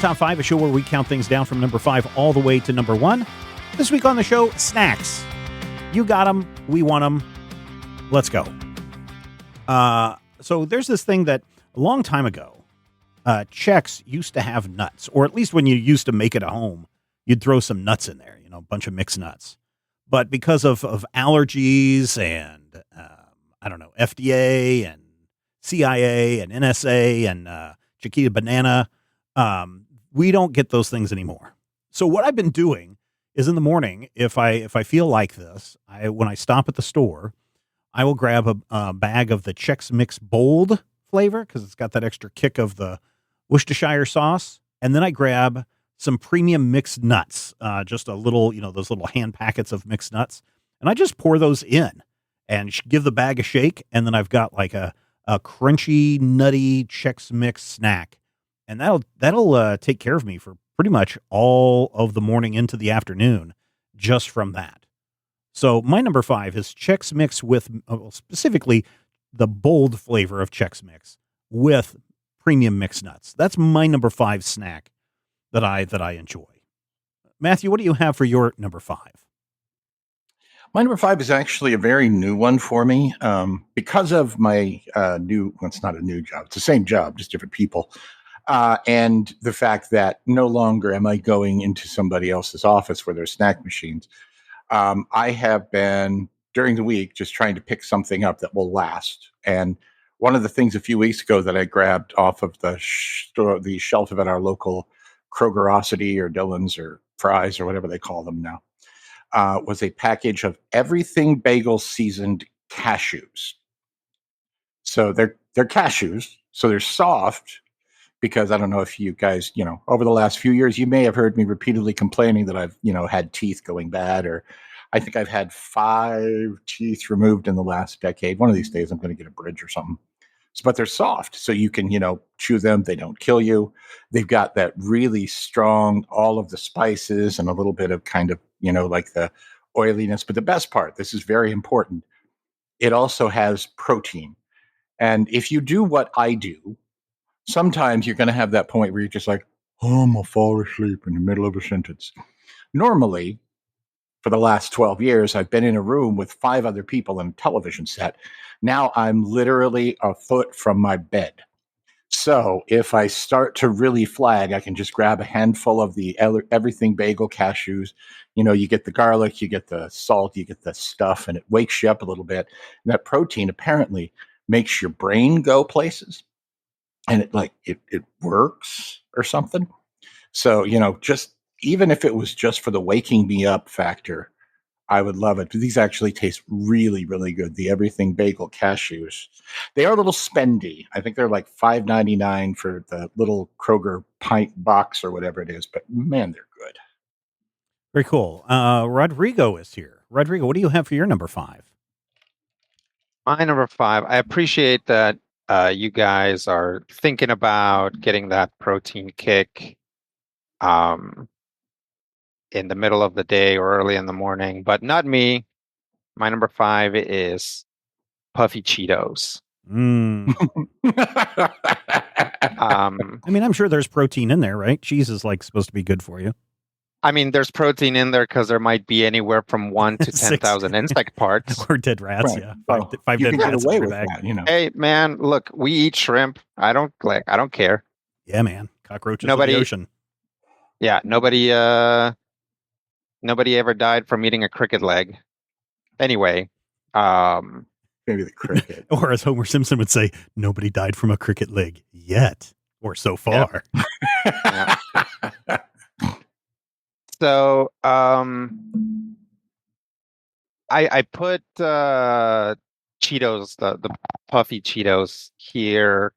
Top 5, a show where we count things down from number 5 all the way to number 1. This week on the show, snacks. You got them. We want them. Let's go. So there's this thing that a long time ago, Chex used to have nuts, or at least when you used to make it at home, you'd throw some nuts in there, a bunch of mixed nuts. But because of allergies and, FDA and CIA and NSA and Chiquita Banana, we don't get those things anymore. So what I've been doing is in the morning, if I feel like this, when I stop at the store, I will grab a bag of the Chex Mix Bold flavor because it's got that extra kick of the Worcestershire sauce. And then I grab some premium mixed nuts, just a little, those little hand packets of mixed nuts. And I just pour those in and give the bag a shake. And then I've got like a crunchy, nutty Chex Mix snack. And that'll take care of me for pretty much all of the morning into the afternoon just from that. So my number 5 is Chex Mix with specifically the bold flavor of Chex Mix with premium mixed nuts. That's my number 5 snack that I enjoy. Matthew, what do you have for your number 5? My number 5 is actually a very new one for me because of my it's not a new job. It's the same job, just different people. And the fact that no longer am I going into somebody else's office where there's snack machines. I have been, during the week, just trying to pick something up that will last. And one of the things a few weeks ago that I grabbed off of the shelf of our local Krogerosity or Dillon's or Fry's or whatever they call them now, was a package of everything bagel seasoned cashews. So they're cashews, so they're soft. Because I don't know if you guys, over the last few years, you may have heard me repeatedly complaining that I've, had teeth going bad, or I think I've had 5 teeth removed in the last decade. One of these days I'm going to get a bridge or something. But they're soft, so you can, chew them. They don't kill you. They've got that really strong, all of the spices and a little bit of kind of, like the oiliness. But the best part, this is very important, it also has protein. And if you do what I do, sometimes you're going to have that point where you're just like, oh, I'm going to fall asleep in the middle of a sentence. Normally, for the last 12 years, I've been in a room with 5 other people and a television set. Now I'm literally a foot from my bed. So if I start to really flag, I can just grab a handful of the everything bagel cashews. You get the garlic, you get the salt, you get the stuff, and it wakes you up a little bit. And that protein apparently makes your brain go places. And it works or something. So, just even if it was just for the waking me up factor, I would love it. But these actually taste really, really good. The everything bagel cashews. They are a little spendy. I think they're like $5.99 for the little Kroger pint box or whatever it is. But man, they're good. Very cool. Rodrigo is here. Rodrigo, what do you have for your number 5? My number 5, I appreciate that you guys are thinking about getting that protein kick in the middle of the day or early in the morning, but not me. My number 5 is Puffy Cheetos. I'm sure there's protein in there, right? Cheese is supposed to be good for you. There's protein in there because there might be anywhere from 1 to 10,000 insect parts. Or dead rats, right. Yeah. Well, 5 dead rats in your bag. That, Hey, man, look, we eat shrimp. I don't care. Yeah, man. Cockroaches in the ocean. Yeah, nobody ever died from eating a cricket leg. Anyway, maybe the cricket. Or as Homer Simpson would say, nobody died from a cricket leg yet, or so far. Yeah. So, I put Cheetos, the Puffy Cheetos here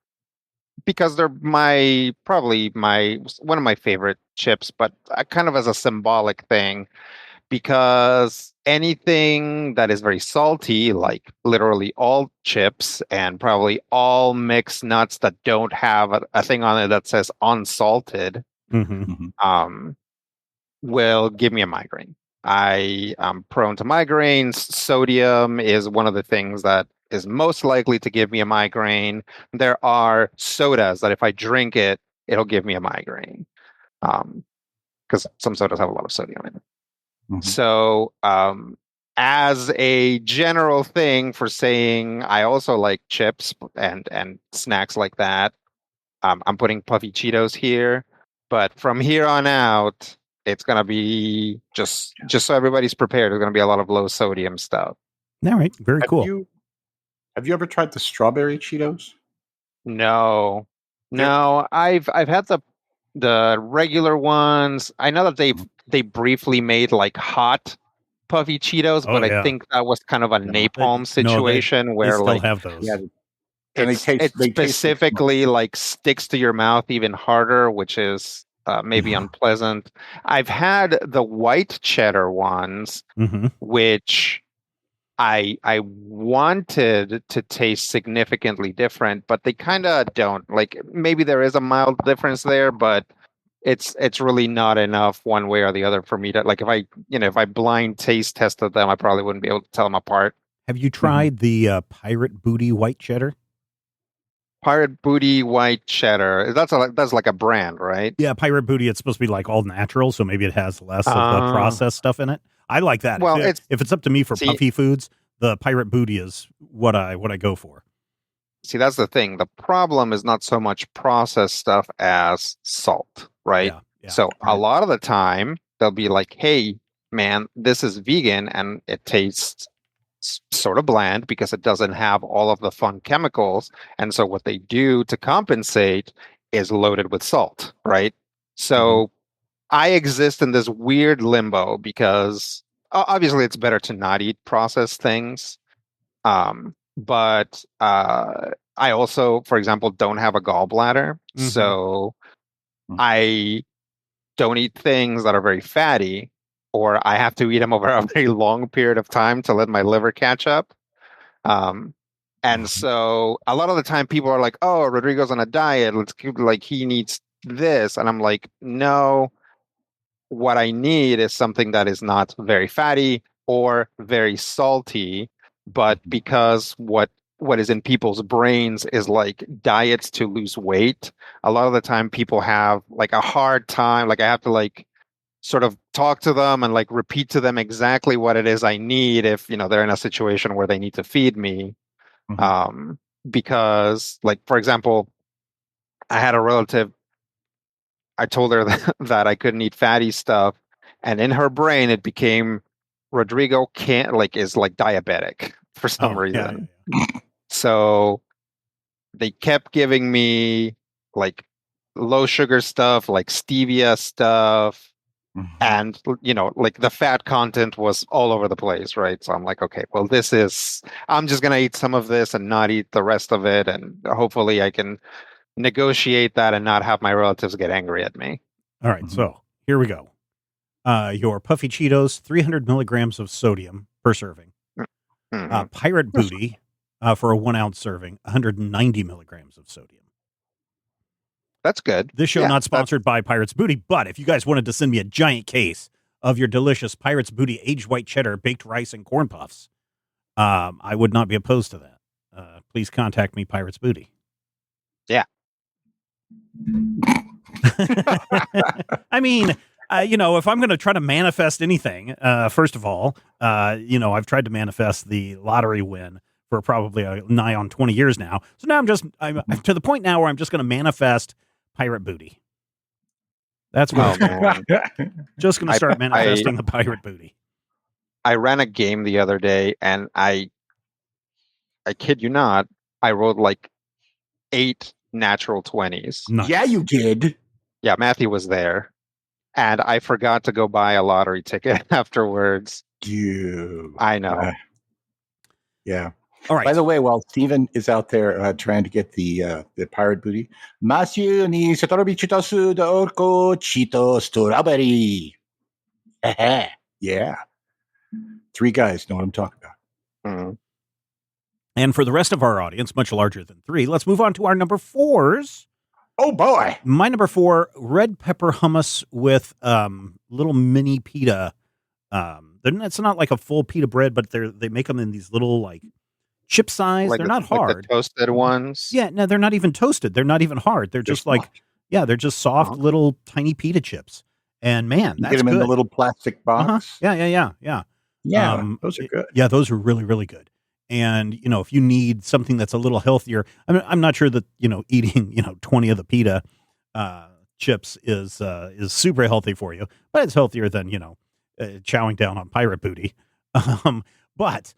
because they're probably one of my favorite chips, but kind of as a symbolic thing, because anything that is very salty, like literally all chips and probably all mixed nuts that don't have a thing on it that says unsalted, will give me a migraine. I am prone to migraines. Sodium is one of the things that is most likely to give me a migraine. There are sodas that if I drink it, it'll give me a migraine. because some sodas have a lot of sodium in it. Mhm. So, as a general thing for saying I also like chips and snacks like that, I'm putting puffy Cheetos here. But from here on out, it's gonna be just so everybody's prepared. There's gonna be a lot of low sodium stuff. All right. Very Have cool. you ever tried the strawberry Cheetos? No, They're- no, I've had the regular ones. I know that they briefly made like hot puffy Cheetos, Oh, but I yeah. think that was kind of a Yeah. napalm No, situation they where still like have those. Yeah, and it they taste like specifically like sticks to your mouth even harder, which is maybe Yeah. unpleasant. I've had the white cheddar ones, Mm-hmm. which I wanted to taste significantly different, but they kind of don't. Like maybe there is a mild difference there, but it's really not enough one way or the other for me to like if I blind taste tested them, I probably wouldn't be able to tell them apart. Have you tried the Pirate Booty white cheddar? Pirate Booty White Cheddar. That's like a brand, right? Yeah, Pirate Booty. It's supposed to be like all natural, so maybe it has less of the Ah. processed stuff in it. I like that. Well, If it's up to me for see- puffy foods, the Pirate Booty is what I go for. See, that's the thing. The problem is not so much processed stuff as salt, right? Yeah. So a Right. lot of the time they'll be like, "Hey, man, this is vegan and it tastes sort of bland because it doesn't have all of the fun chemicals." And so what they do to compensate is loaded with salt, right? So I exist in this weird limbo because obviously it's better to not eat processed things. But I also, for example, don't have a gallbladder. Mhm. So Mhm. I don't eat things that are very fatty, or I have to eat them over a very long period of time to let my liver catch up. And Mhm. so a lot of the time people are like, "Oh, Rodrigo's on a diet. Let's keep like he needs this." And I'm like, "No, what I need is something that is not very fatty or very salty, but because what is in people's brains is like diets to lose weight. A lot of the time people have like a hard time, like I have to like sort of talk to them and like repeat to them exactly what it is I need if, they're in a situation where they need to feed me. Mhm. Because like for example, I had a relative. I told her that I couldn't eat fatty stuff, and in her brain it became Rodrigo can't like is like diabetic for some Oh, yeah. reason. So they kept giving me like low sugar stuff, like stevia stuff, Mhm. and like the fat content was all over the place, right? So I'm like, okay, well, I'm just gonna eat some of this and not eat the rest of it, and hopefully I can negotiate that and not have my relatives get angry at me. All right, Mhm. so here we go. Your puffy Cheetos, 300 milligrams of sodium per serving. Mhm. Pirate Booty, for a 1 ounce serving, 190 milligrams of sodium. That's good. This show Yeah, not sponsored by Pirates Booty, but if you guys wanted to send me a giant case of your delicious Pirates Booty aged white cheddar, baked rice, and corn puffs, I would not be opposed to that. Please contact me, Pirates Booty. Yeah. I mean, if I'm going to try to manifest anything, first of all, I've tried to manifest the lottery win for probably nigh on 20 years now. So now I'm to the point now where I'm just going to manifest Pirate Booty. That's what Oh it's gonna be. man. Just going to start I manifesting the Pirate Booty. I ran a game the other day and I kid you not, I rolled like 8 natural 20s. Nice. Yeah, you did. Yeah, Matthew was there. And I forgot to go buy a lottery ticket afterwards. You. I know. Yeah. All right. By the way, while Steven is out there trying to get the pirate booty, Matthew ni strawberry Cheetos the orco Cheeto strawberry. Yeah. 3 guys know what I'm talking about. Mm. And for the rest of our audience, much larger than 3, let's move on to our number 4s. Oh boy. My number 4, red pepper hummus with little mini pita. It's not like a full pita bread, but they make them in these little like chip size. They're not hard. Like the toasted ones. Yeah, no, they're not even toasted. They're not even hard. They're just like Yeah, they're just soft little tiny pita chips. And man, You get that's them in the good. little plastic box. Yeah. Yeah, those are good. Yeah, those are really, really good. And if you need something that's a little healthier, I'm not sure that eating 20 of the pita chips is super healthy for you, but it's healthier than chowing down on pirate booty. But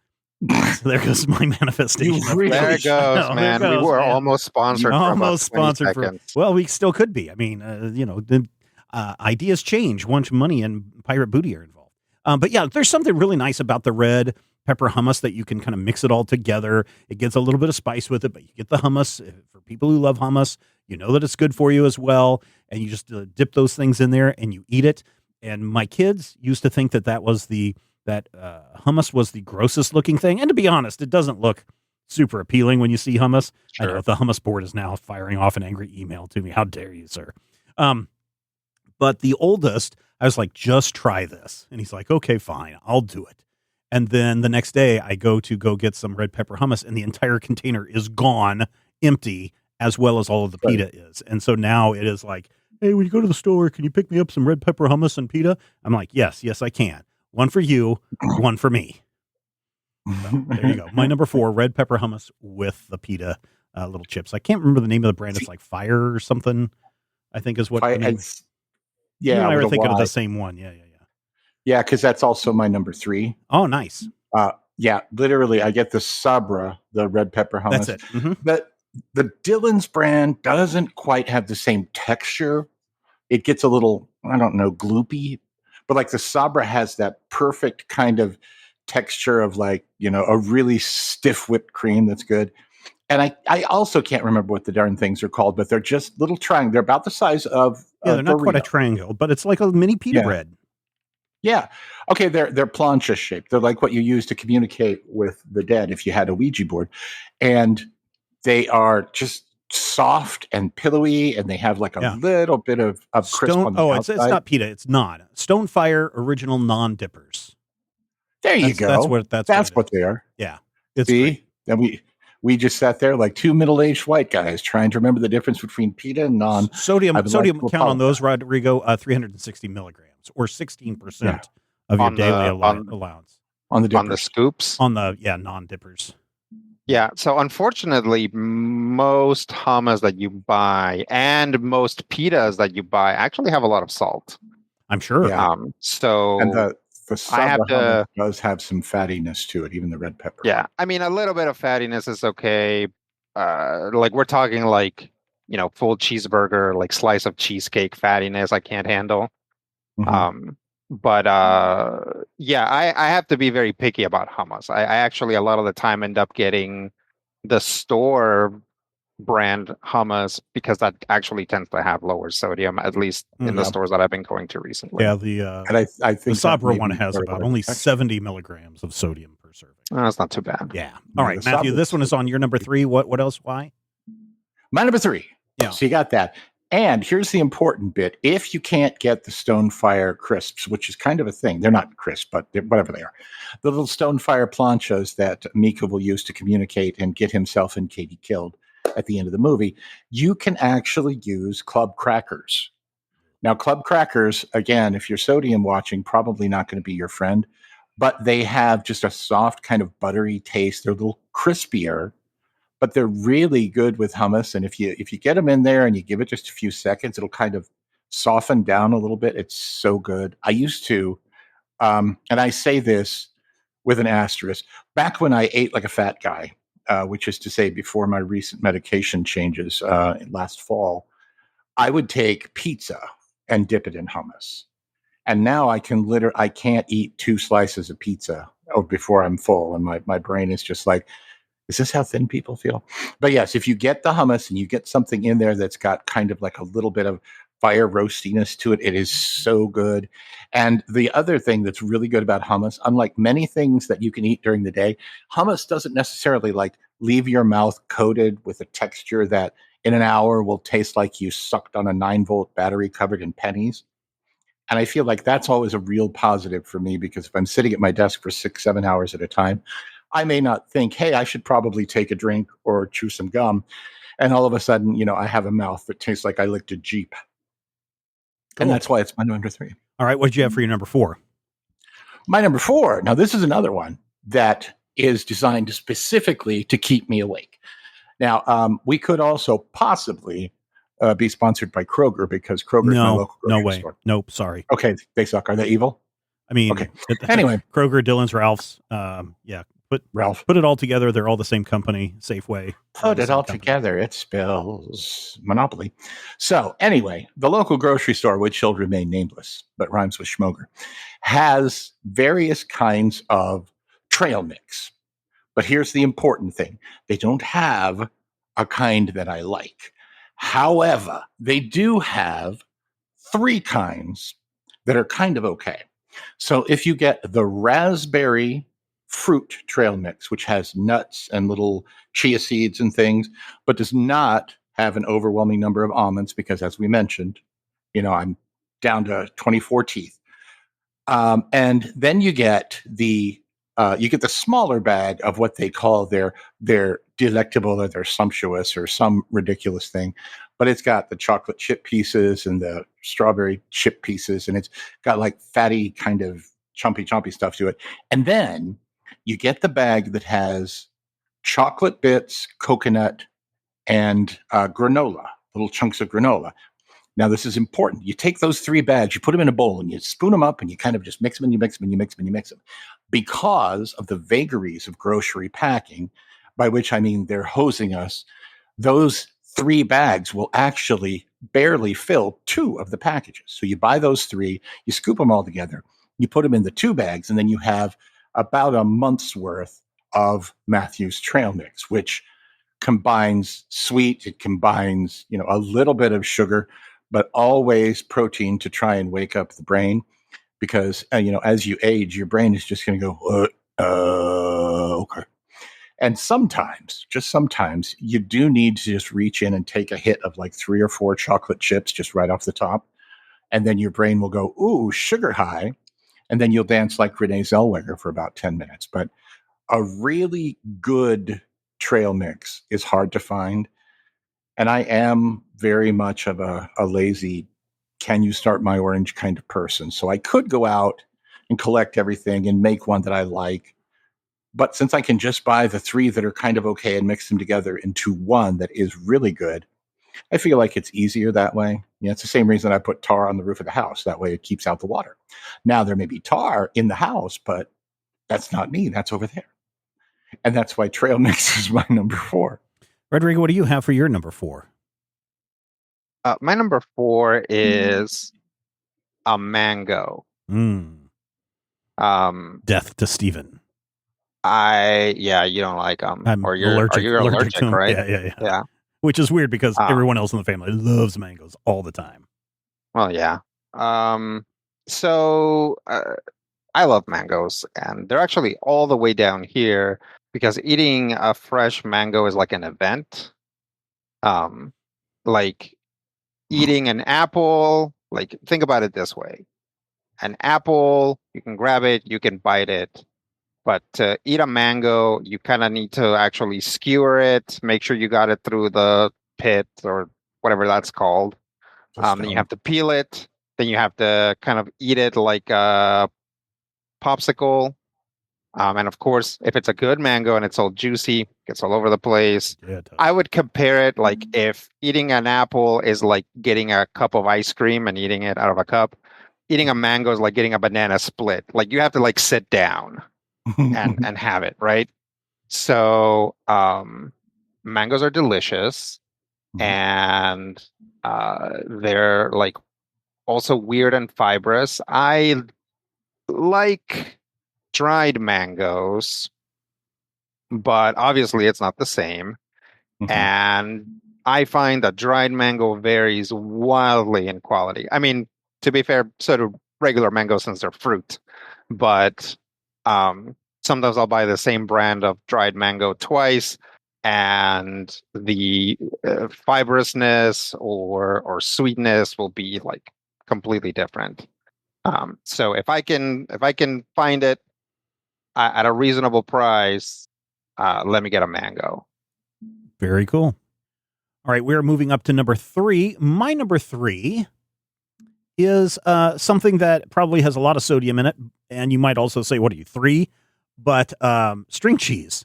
so there goes my manifestation. You really There it goes, there man. We goes, were man. almost sponsored for about Almost 20 sponsored for. seconds. Well, we still could be. I mean, the ideas change once money and pirate booty are involved. But yeah, there's something really nice about the red pepper hummus that you can kind of mix it all together. It gets a little bit of spice with it, but you get the hummus. For people who love hummus, you know that it's good for you as well. And you just dip those things in there and you eat it. And my kids used to think that hummus was the grossest looking thing. And to be honest, it doesn't look super appealing when you see hummus. Sure. I know the hummus board is now firing off an angry email to me. How dare you, sir? But the oldest, I was like, just try this. And he's like, okay, fine, I'll do it. And then the next day I go get some red pepper hummus and the entire container is gone, empty, as well as all of the pita is. And so now it is like, hey, when you go to the store, can you pick me up some red pepper hummus and pita? I'm like, yes, I can. One for you, one for me. So, there you go. My number 4, red pepper hummus with the pita little chips. I can't remember the name of the brand. It's like Fire or something, I think is what the name is. Yeah, you and I with were a thinking of Y. the same one. Yeah. Yeah, because that's also my number 3. Oh, nice. Yeah, literally, I get the Sabra, the red pepper hummus. That's it. Mm-hmm. But the Dillon's brand doesn't quite have the same texture. It gets a little, I don't know, gloopy. But like the Sabra has that perfect kind of texture of like, a really stiff whipped cream that's good. And I also can't remember what the darn things are called, but they're just little triangles. They're about the size of they're not quite a Dorito. triangle, but it's like a mini pita bread. Yeah. Okay, they're plancha shaped. They're like what you use to communicate with the dead if you had a Ouija board. And they are just soft and pillowy, and they have like a little bit of crisp on the outside. It's not pita. It's non. Stonefire original non-dippers. There you go. That's what they are. Yeah. It's See? great. And we just sat there like two middle-aged white guys trying to remember the difference between pita and non. Sodium count on those, Rodrigo, 360 milligrams or 16% of your daily allowance. On the dippers. On the scoops? On the, non-dippers. Yeah, so unfortunately, most hummus that you buy and most pitas that you buy actually have a lot of salt. I'm sure. Yeah. So and the Sabra hummus does have some fattiness to it, even the red pepper. Yeah, I mean, a little bit of fattiness is okay. Like we're talking like, full cheeseburger, like slice of cheesecake fattiness I can't handle. Mm-hmm. But I have to be very picky about hummus. I actually a lot of the time end up getting the store brand hummus because that actually tends to have lower sodium, at least in the stores that I've been going to recently. Yeah, and I think the Sabra one has about only 70 milligrams of sodium per serving. Oh, that's not too bad. Yeah. All right, Matthew, this one is on your number 3. What else? Why? My number 3. Yeah. So you got that. And here's the important bit. If you can't get the Stonefire crisps, which is kind of a thing, they're not crisp, but whatever they are, the little Stonefire planchas that Mika will use to communicate and get himself and Katie killed at the end of the movie, you can actually use club crackers. Now, club crackers, again, if you're sodium watching, probably not going to be your friend, but they have just a soft kind of buttery taste. They're a little crispier, but they're really good with hummus. And if you get them in there and you give it just a few seconds, it'll kind of soften down a little bit. It's so good. I used to, and I say this with an asterisk, back when I ate like a fat guy, which is to say before my recent medication changes last fall, I would take pizza and dip it in hummus. And now I can't eat 2 slices of pizza before I'm full. And my brain is just like, is this how thin people feel? But yes, if you get the hummus and you get something in there that's got kind of like a little bit of fire roastiness to it, it is so good. And the other thing that's really good about hummus, unlike many things that you can eat during the day, hummus doesn't necessarily like leave your mouth coated with a texture that in an hour will taste like you sucked on a 9-volt battery covered in pennies. And I feel like that's always a real positive for me, because if I'm sitting at my desk for 6-7 hours at a time, I may not think, hey, I should probably take a drink or chew some gum. And all of a sudden, I have a mouth that tastes like I licked a Jeep. Cool. And that's why it's my number 3. All right. What did you have for your number 4? My number 4. Now, this is another one that is designed specifically to keep me awake. Now, we could also possibly be sponsored by Kroger, because Kroger is my local grocery store. Nope. Sorry. Okay, they suck. Are they evil? I mean, okay. Anyway, Kroger, Dillon's, Ralph's. Yeah. Ralph. Put it all together. They're all the same company. Safeway. Put it all together. It spells monopoly. So anyway, the local grocery store, which shall remain nameless, but rhymes with schmoger, has various kinds of trail mix. But here's the important thing. They don't have a kind that I like. However, they do have 3 kinds that are kind of okay. So if you get the raspberry fruit trail mix, which has nuts and little chia seeds and things, but does not have an overwhelming number of almonds, because as we mentioned, I'm down to 24 teeth. And then you get the smaller bag of what they call their delectable, or their sumptuous, or some ridiculous thing, but it's got the chocolate chip pieces and the strawberry chip pieces, and it's got like fatty kind of chompy stuff to it. And then you get the bag that has chocolate bits, coconut, and granola, little chunks of granola. Now, this is important. You take those 3 bags, you put them in a bowl, and you spoon them up, and you kind of just mix them, and you mix them, and you mix them, and you mix them. Because of the vagaries of grocery packing, by which I mean they're hosing us, those 3 bags will actually barely fill 2 of the packages. So you buy those 3, you scoop them all together, you put them in the 2 bags, and then you have about a month's worth of Matthew's Trail Mix, which combines sweet, it combines, a little bit of sugar, but always protein to try and wake up the brain. Because, as you age, your brain is just going to go, okay. And sometimes, just sometimes, you do need to just reach in and take a hit of like 3 or 4 chocolate chips just right off the top. And then your brain will go, ooh, sugar high. And then you'll dance like Renee Zellweger for about 10 minutes. But a really good trail mix is hard to find. And I am very much of a lazy, can you start my orange kind of person. So I could go out and collect everything and make one that I like. But since I can just buy the 3 that are kind of okay and mix them together into one that is really good, I feel like it's easier that way. It's the same reason I put tar on the roof of the house. That way it keeps out the water. Now, there may be tar in the house, but that's not me. That's over there. And that's why trail mix is my number 4. Rodrigo, what do you have for your number 4? My number 4 is a mango. Death to Steven. You don't like them. You're allergic, to them. right? Yeah. Which is weird because everyone else in the family loves mangoes all the time. Well, yeah. So I love mangoes, and they're actually all the way down here because eating a fresh mango is like an event. Like eating an apple, like think about it this way. An apple, you can grab it, you can bite it. But to eat a mango, you kind of need to actually skewer it, make sure you got it through the pit or whatever that's called. Then you have to peel it. Then you have to kind of eat it like a popsicle. And of course, if it's a good mango and it's all juicy, gets all over the place. Yeah, I would compare it like if eating an apple is like getting a cup of ice cream and eating it out of a cup. Eating a mango is like getting a banana split. Like you have to like sit down and have it, right? So mangoes are delicious, and they're like also weird and fibrous. I like dried mangoes, but obviously it's not the same. And I find that dried mango varies wildly in quality. I mean, to be fair, so do regular mangoes since they're fruit, but sometimes I'll buy the same brand of dried mango twice, and the fibrousness or sweetness will be like completely different. So if I can find it at a reasonable price, let me get a mango. Very cool. All right, we're moving up to number 3. My number 3 is something that probably has a lot of sodium in it, and you might also say, "What are you, 3?" But string cheese.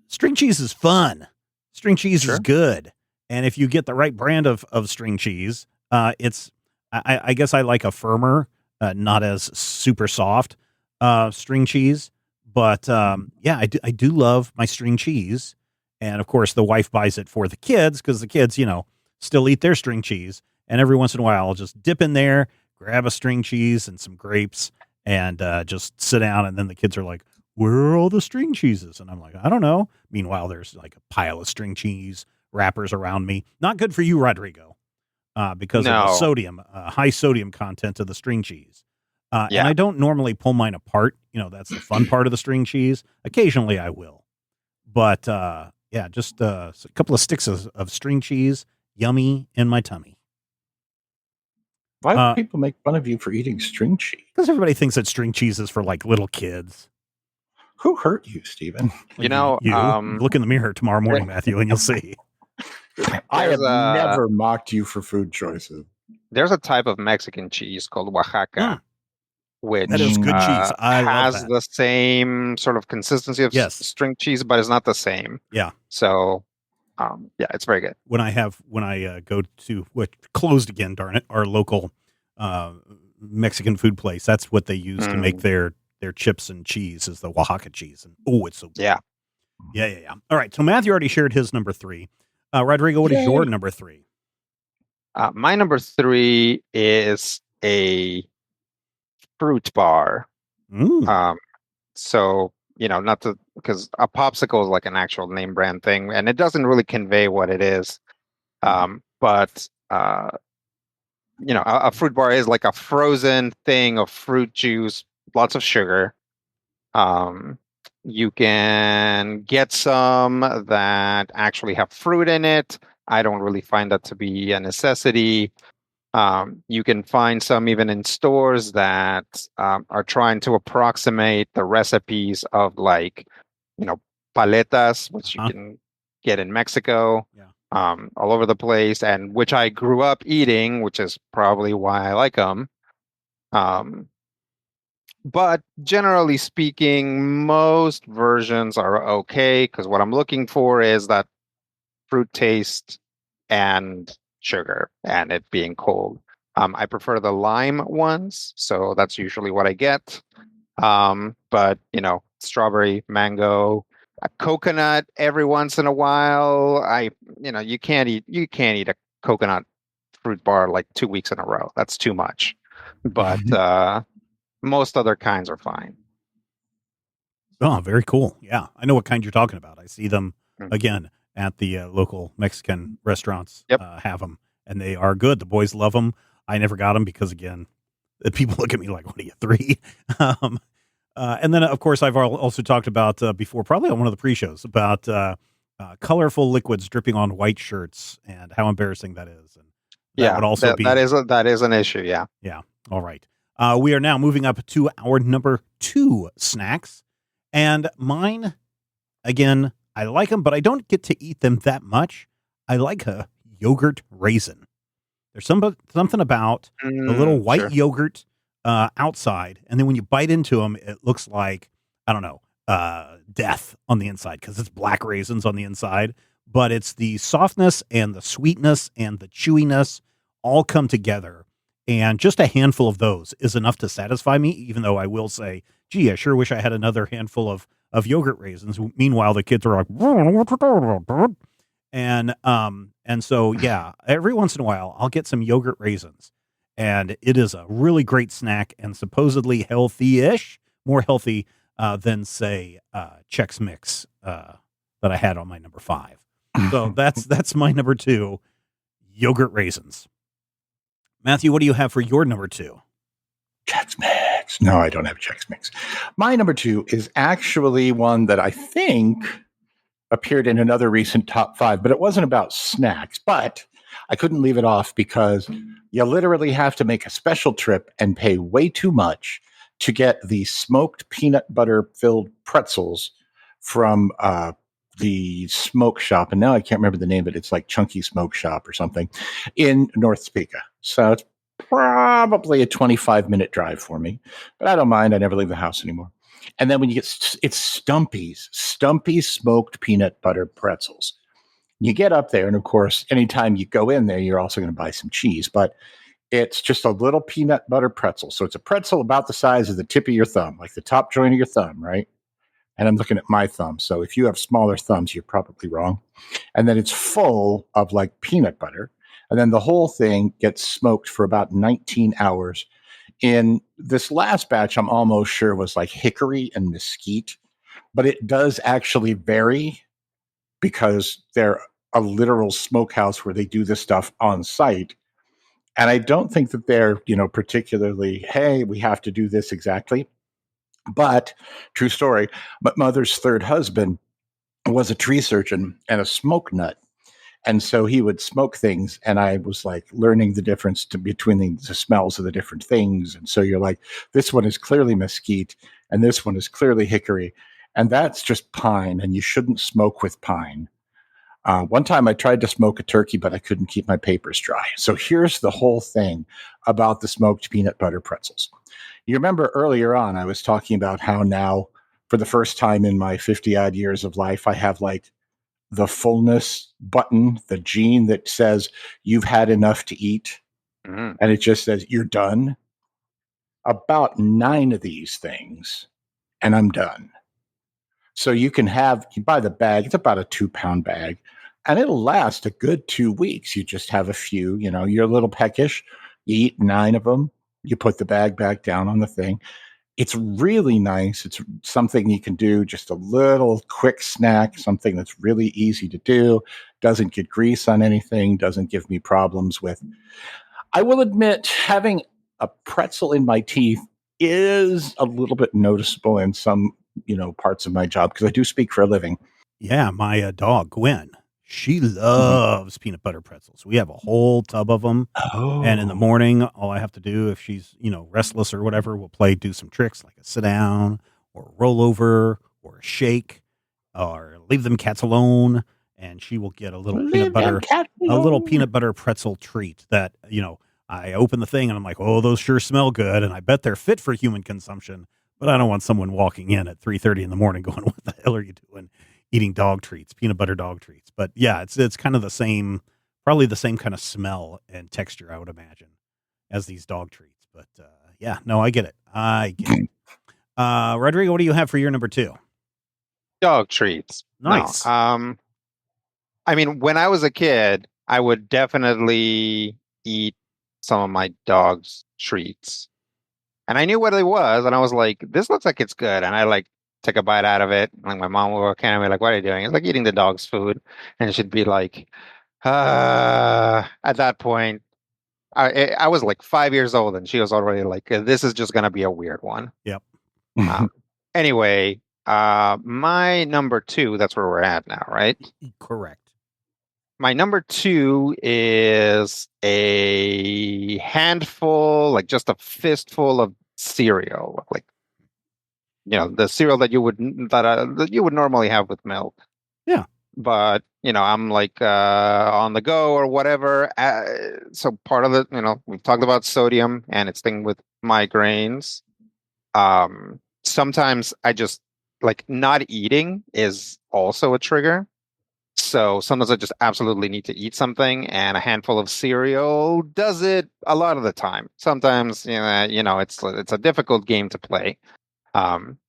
String cheese is fun. String cheese is good, and if you get the right brand of string cheese, it's. I guess I like a firmer, not as super soft string cheese. But yeah, I do love my string cheese, and of course the wife buys it for the kids because the kids, still eat their string cheese. And every once in a while, I'll just dip in there, grab a string cheese and some grapes, and just sit down. And then the kids are like, "Where are all the string cheeses?" And I'm like, "I don't know." Meanwhile, there's like a pile of string cheese wrappers around me. Not good for you, Rodrigo, because of the No. sodium, high sodium content of the string cheese. And Yeah. I don't normally pull mine apart. That's the fun part of the string cheese. Occasionally I will. But yeah, just a couple of sticks of string cheese, yummy in my tummy. Why do people make fun of you for eating string cheese? Because everybody thinks that string cheese is for like little kids. Who hurt you, Stephen? You know, You look in the mirror tomorrow morning, Matthew, and you'll see. I have never mocked you for food choices. There's a type of Mexican cheese called Oaxaca, which That is good cheese. I love has that. the same sort of consistency of Yes. string cheese, but it's not the same. Yeah. So, yeah, it's very good. When I go to what closed again, darn it, our local Mexican food place, that's what they use to make their chips and cheese is the Oaxaca cheese. And it's so good. Yeah. All right. So Matthew already shared his number 3. Rodrigo, what is your number 3? My number 3 is a fruit bar. So, not because a popsicle is like an actual name brand thing, and it doesn't really convey what it is. But a fruit bar is like a frozen thing of fruit juice, lots of sugar. You can get some that actually have fruit in it. I don't really find that to be a necessity. You can find some even in stores that are trying to approximate the recipes of paletas, which you can get in Mexico, all over the place, and which I grew up eating, which is probably why I like them. But generally speaking, most versions are okay because what I'm looking for is that fruit taste and sugar and it being cold. I prefer the lime ones, so that's usually what I get. But strawberry, mango, a coconut every once in a while. You can't eat a coconut fruit bar like 2 weeks in a row. That's too much. But most other kinds are fine. Oh, very cool. Yeah, I know what kind you're talking about. I see them again at the local Mexican restaurants. Have them, and they are good. The boys love them. I never got them because, again, the people look at me like, "What are you, 3?" And then, of course, I've also talked about before, probably on one of the pre-shows, about colorful liquids dripping on white shirts and how embarrassing that is. And that would also be that is an issue. Yeah. Yeah. All right. We are now moving up to our number 2 snacks, and mine, again, I like them, but I don't get to eat them that much. I like a yogurt raisin. There's something about the little white yogurt outside, and then when you bite into them, it looks like, I don't know, death on the inside because it's black raisins on the inside, but it's the softness and the sweetness and the chewiness all come together. And just a handful of those is enough to satisfy me, even though I will say, gee, I sure wish I had another handful of yogurt raisins. Meanwhile, the kids are like, and so, yeah, every once in a while, I'll get some yogurt raisins. And it is a really great snack and supposedly healthy-ish, more healthy than, say, Chex Mix that I had on my number 5. So that's my number 2, yogurt raisins. Matthew, what do you have for your number 2? Chex Mix. No, I don't have Chex Mix. My number 2 is actually one that I think appeared in another recent top 5, but it wasn't about snacks. But I couldn't leave it off because you literally have to make a special trip and pay way too much to get the smoked peanut butter filled pretzels from the smoke shop, and now I can't remember the name of it. It's like Chunky Smoke Shop or something in North Topeka. So it's probably a 25-minute drive for me, but I don't mind. I never leave the house anymore. And then when you get, it's Stumpy's smoked peanut butter pretzels. You get up there, and of course, anytime you go in there, you're also going to buy some cheese, but it's just a little peanut butter pretzel. So it's a pretzel about the size of the tip of your thumb, like the top joint of your thumb, right? And I'm looking at my thumb. So if you have smaller thumbs, you're probably wrong. And then it's full of like peanut butter. And then the whole thing gets smoked for about 19 hours. In this last batch, I'm almost sure was like hickory and mesquite, but it does actually vary because they're a literal smokehouse where they do this stuff on site. And I don't think that they're, particularly, hey, we have to do this exactly. But true story, my mother's third husband was a tree surgeon and a smoke nut. And so he would smoke things, and I was like learning the difference between the smells of the different things. And so you're like, this one is clearly mesquite, and this one is clearly hickory, and that's just pine, and you shouldn't smoke with pine. One time I tried to smoke a turkey, but I couldn't keep my papers dry. So here's the whole thing about the smoked peanut butter pretzels. You remember earlier on, I was talking about how now, for the first time in my 50 odd years of life, I have like the fullness button, the gene that says you've had enough to eat. Mm. And it just says you're done. About 9 of these things, and I'm done. So you buy the bag, it's about a 2-pound bag, and it'll last a good 2 weeks. You just have a few, you're a little peckish. You eat 9 of them, you put the bag back down on the thing. It's really nice. It's something you can do, just a little quick snack, something that's really easy to do, doesn't get grease on anything, doesn't give me problems with. I will admit, having a pretzel in my teeth is a little bit noticeable in some, parts of my job because I do speak for a living. Yeah, my dog Gwen, she Mhm. loves peanut butter pretzels. We have a whole tub of them. And in the Oh, morning, all I have to do, if she's, restless or whatever, we'll do some tricks like a sit down or a rollover or a shake or leave them cats alone. And she will get leave them cat a little alone. peanut butter pretzel treat that, I open the thing and I'm like, oh, those sure smell good. And I bet they're fit for human consumption, but I don't want someone walking in at 3:30 in the morning going, what the hell are you doing? Eating dog treats, peanut butter dog treats. But yeah, it's kind of the same, probably the same kind of smell and texture, I would imagine, as these dog treats. But yeah, no, I get it. I get it. Rodrigo, what do you have for your number 2? Dog treats. No. Nice. I mean, when I was a kid, I would definitely eat some of my dog's treats. And I knew what it was, and I was like, this looks like it's good. And I like take a bite out of it. Like my mom would look at me like, what are you doing? It's like eating the dog's food. And she'd be like, at that point, I was like 5 years old, and she was already like, this is just gonna be a weird one. Yep. Um, anyway, my number 2, that's where we're at now, right? Correct. My number 2 is a handful, like just a fistful of cereal, like the cereal that that you would normally have with milk. Yeah. But I'm like on the go or whatever. So part of it, we've talked about sodium and its thing with migraines. Sometimes I just like not eating is also a trigger. So sometimes I just absolutely need to eat something, and a handful of cereal does it a lot of the time. Sometimes, it's a difficult game to play.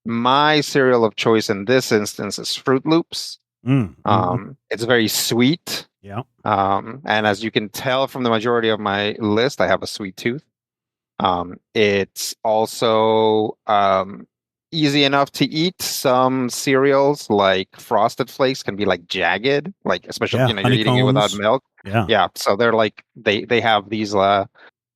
My cereal of choice in this instance is Fruit Loops. It's very sweet. Yeah. And as you can tell from the majority of my list, I have a sweet tooth. It's also easy enough to eat. Some cereals like Frosted Flakes can be like jagged, like especially Yeah. you're eating it without Honeycombs. milk. Yeah. Yeah, so they're like they have these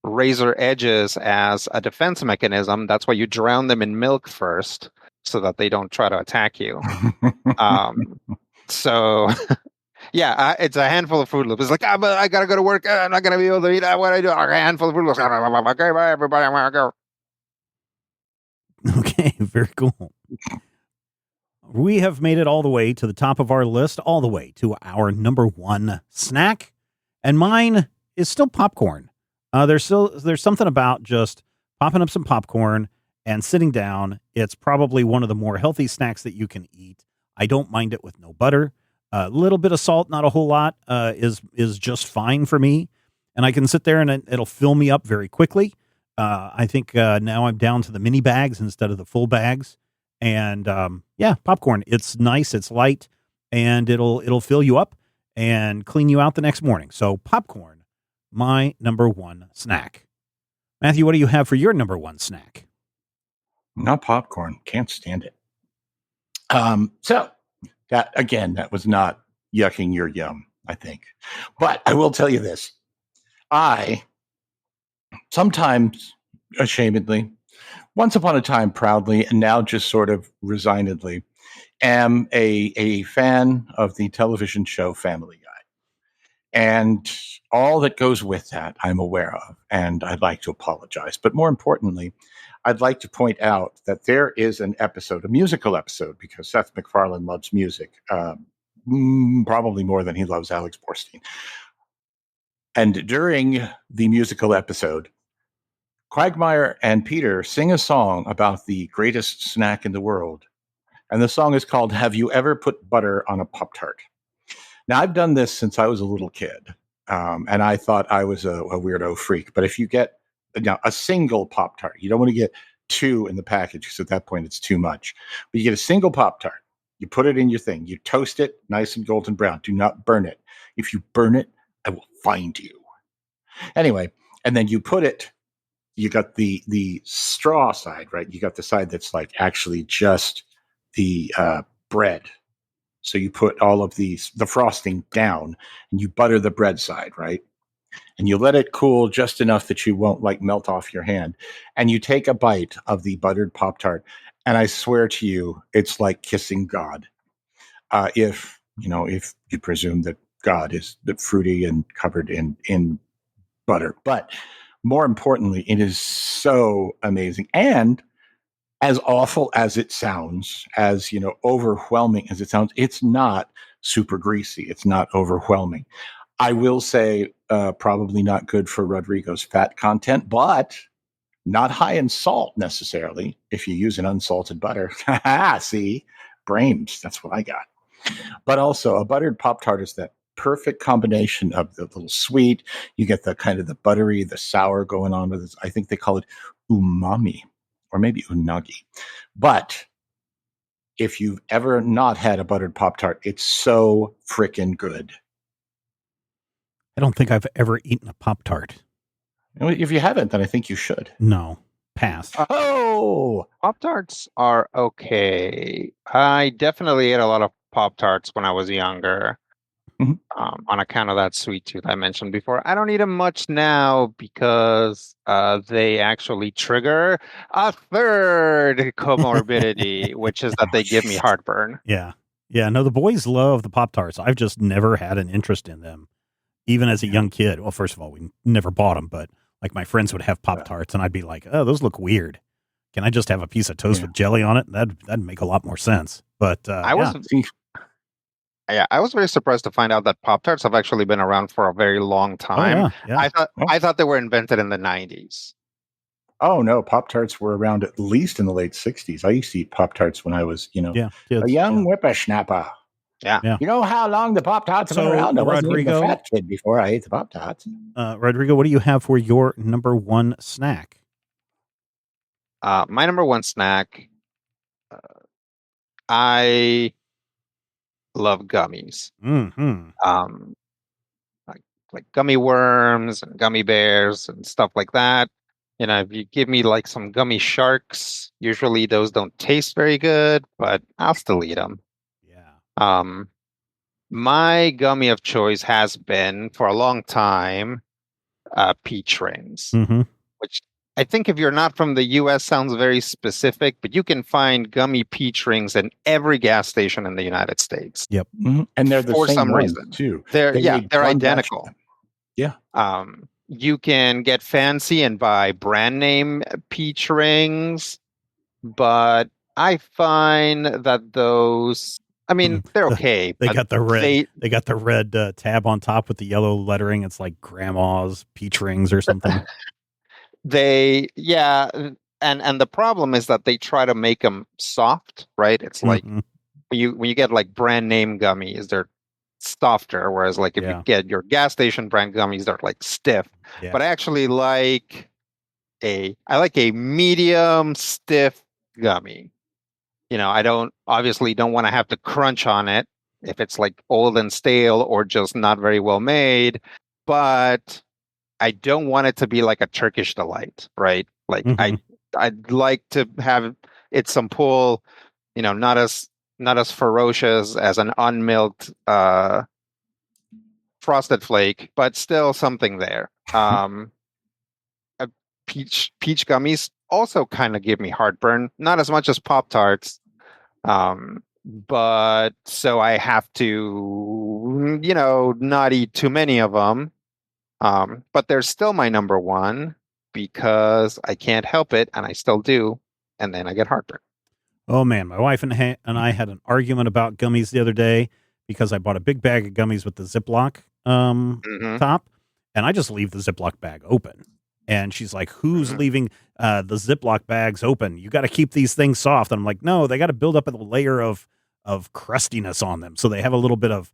razor edges as a defense mechanism. That's why you drown them in milk first, so that they don't try to attack you. So yeah, it's a handful of Fruit Loops. It's like, but I gotta go to work. I'm not gonna be able to eat. What I do? A handful of Fruit Loops. Okay, bye everybody. I'm gonna go. Okay. Very cool. we have made it all the way to the top of our list, all the way to our number one snack. And mine is still popcorn. There's something about just popping up some popcorn and sitting down. It's probably one of the more healthy snacks that you can eat. I don't mind it with no butter. A little bit of salt, not a whole lot, is just fine for me. And I can sit there and it'll fill me up very quickly. I think now I'm down to the mini bags instead of the full bags. And yeah, popcorn. It's nice, it's light, and it'll fill you up and clean you out the next morning. So popcorn, my number one snack. Matthew, what do you have for your number one snack? Not popcorn. Can't stand it. So that was not yucking your yum, I think. But I will tell you this. I sometimes ashamedly, once upon a time proudly, and now just sort of resignedly, am a fan of the television show Family Guy. And all that goes with that, I'm aware of, and I'd like to apologize. But more importantly, I'd like to point out that there is an episode, a musical episode, because Seth MacFarlane loves music, probably more than he loves Alex Borstein. And during the musical episode, Quagmire and Peter sing a song about the greatest snack in the world. And the song is called Have You Ever Put Butter on a Pop-Tart? Now, I've done this since I was a little kid, and I thought I was a weirdo freak. But if you get a single Pop-Tart, you don't want to get two in the package because at that point it's too much. But you get a single Pop-Tart, you put it in your thing, you toast it nice and golden brown. Do not burn it. If you burn it, I will find you. Anyway, and then you put it, you got the straw side, right? You got the side that's like actually just the bread. So you put all of the frosting down and you butter the bread side, right? And you let it cool just enough that you won't like melt off your hand. And you take a bite of the buttered Pop-Tart. And I swear to you, it's like kissing God. If you presume that God is fruity and covered in butter. But more importantly, it is so amazing. And as awful as it sounds, as overwhelming as it sounds, it's not super greasy. It's not overwhelming. I will say probably not good for Rodrigo's fat content, but not high in salt necessarily if you use an unsalted butter. See, brains, that's what I got. But also a buttered Pop-Tart is that perfect combination of the little sweet. You get the kind of the buttery, the sour going on with it. I think they call it umami or maybe unagi. But if you've ever not had a buttered Pop-Tart, it's so freaking good. I don't think I've ever eaten a Pop-Tart. If you haven't, then I think you should. No, pass. Pop-Tarts are okay. I definitely ate a lot of Pop-Tarts when I was younger. On account of that sweet tooth I mentioned before. I don't eat them much now because they actually trigger a third comorbidity, which is that they give me heartburn. Yeah. No, the boys love the Pop-Tarts. I've just never had an interest in them, even as a young kid. Well, first of all, we never bought them, but like my friends would have Pop-Tarts, and I'd be like, "Oh, those look weird. Can I just have a piece of toast with jelly on it?" That'd make a lot more sense. But I was very surprised to find out that Pop-Tarts have actually been around for a very long time. I thought they were invented in the 90s. Oh no, Pop-Tarts were around at least in the late 60s. I used to eat Pop-Tarts when I was, a young whippersnapper. Yeah. You know how long the Pop-Tarts have been around? I wasn't even a fat kid before I ate the Pop-Tarts. Rodrigo, what do you have for your number one snack? My number one snack, I love gummies. Mm-hmm. Like gummy worms and gummy bears and stuff like that. If you give me like some gummy sharks, usually those don't taste very good, but I'll still eat them. Yeah. My gummy of choice has been for a long time peach rings, which I think if you're not from the US sounds very specific, but you can find gummy peach rings in every gas station in the United States. Yep. Mm-hmm. And they're the for same some ones reason too. They're identical. Yeah. You can get fancy and buy brand name peach rings, but I find that those, I mean, they're okay. They but got the red. They, They got the red tab on top with the yellow lettering. It's like grandma's peach rings or something. yeah, and the problem is that they try to make them soft, right? It's like Mhm. when you get like brand name gummies, they're softer, whereas like if you Yeah. get your gas station brand gummies, they're like stiff. Yeah. But I actually I like a medium stiff gummy. I don't obviously don't want to have to crunch on it if it's like old and stale or just not very well made, but I don't want it to be like a Turkish delight, right? Like Mhm. I'd like to have it some pull, not as ferocious as an unmilked frosted flake, but still something there. Uh, peach gummies also kind of give me heartburn, not as much as Pop Tarts. But so I have to, not eat too many of them. But they're still my number one because I can't help it and I still do. And then I get heartburn. Oh man, my wife and I had an argument about gummies the other day because I bought a big bag of gummies with the Ziploc Hmm. top, and I just leave the Ziploc bag open. And she's like, "Who's Hmm. leaving the Ziploc bags open? You got to keep these things soft." And I'm like, "No, they got to build up a layer of crustiness on them so they have a little bit of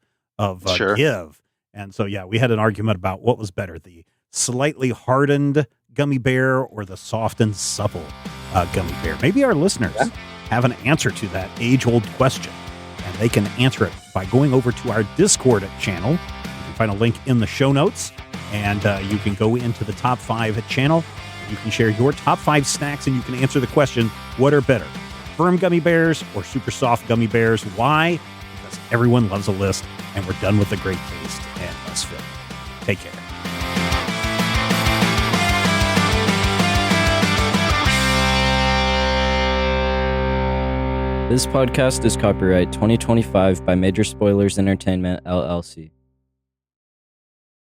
Sure. give." And so yeah, we had an argument about what was better, the slightly hardened gummy bear or the soft and supple gummy bear. Maybe our listeners have an answer to that age-old question, and they can answer it by going over to our Discord channel. You can find a link in the show notes, and you can go into the top 5 channel. You can share your top 5 snacks, and you can answer the question, what are better, firm gummy bears or super soft gummy bears? Why? Because everyone loves a list, and we're done with the great taste and less fit. Take care. This podcast is copyright 2025 by Major Spoilers Entertainment, LLC.